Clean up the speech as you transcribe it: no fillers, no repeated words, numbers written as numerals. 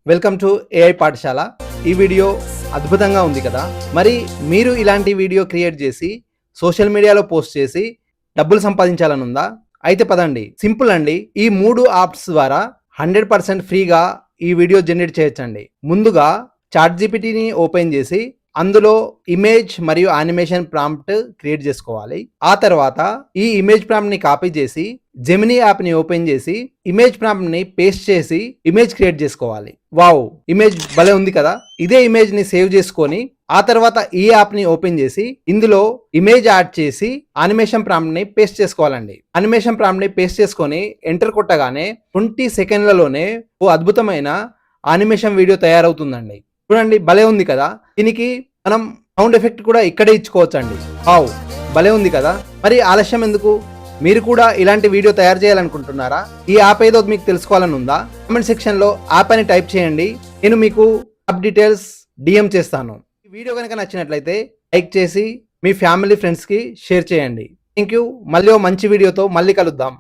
Welcome to AI పాఠశాల. ఈ video అద్భుతంగా ఉంది కదా. మరి మీరు ఇలాంటి వీడియో క్రియేట్ చేసి సోషల్ మీడియాలో పోస్ట్ చేసి డబ్బులు సంపాదించాలని ఉందా? అయితే పదండి, సింపుల్ అండి. ఈ 3 యాప్స్ ద్వారా 100% ఫ్రీగా ఈ వీడియో జనరేట్ చేయొచ్చండి. ముందుగా చాట్ జీపీటీని ఓపెన్ చేసి అందులో ఇమేజ్ మరియు యానిమేషన్ ప్రాంప్ట్ క్రియేట్ చేసుకోవాలి. ఆ తర్వాత ఈ ఇమేజ్ ప్రాంప్ట్ ని కాపీ చేసి జెమినీ యాప్ ని ఓపెన్ చేసి ఇమేజ్ ప్రాంప్ట్ ని పేస్ట్ చేసి ఇమేజ్ క్రియేట్ చేసుకోవాలి. వావ్, ఇమేజ్ భలే ఉంది కదా. ఇదే ఇమేజ్ ని సేవ్ చేసుకొని ఆ తర్వాత ఈ యాప్ ని ఓపెన్ చేసి ఇందులో ఇమేజ్ యాడ్ చేసి యానిమేషన్ ప్రాంప్ట్ ని పేస్ట్ చేసుకోవాలండి. యానిమేషన్ ప్రాంప్ట్ ని పేస్ట్ చేసుకొని ఎంటర్ కొట్టగానే 20 సెకండ్లలోనే ఓ అద్భుతమైన యానిమేషన్ వీడియో తయారవుతుందండి. చూడండి, భలే ఉంది కదా. దీనికి మనం సౌండ్ ఎఫెక్ట్ కూడా ఇక్కడే ఇచ్చుకోవచ్చండి. వావ్, భలే ఉంది కదా. మరి ఆలస్యం ఎందుకు? మీరు కూడా ఇలాంటి వీడియో తయారు చేయాలనుకుంటున్నారా? ఈ యాప్ ఏదో మీకు తెలుసుకోవాలని ఉందా? కామెంట్ సెక్షన్ లో యాప్ అని టైప్ చేయండి. నేను మీకు యాప్ డీటెయిల్స్ డిఎం చేస్తాను. ఈ వీడియో కనుక నచ్చినట్లయితే లైక్ చేసి మీ ఫ్యామిలీ ఫ్రెండ్స్ కి షేర్ చేయండి. Thank you. మళ్ళీ మంచి వీడియోతో మళ్ళీ కలుద్దాం.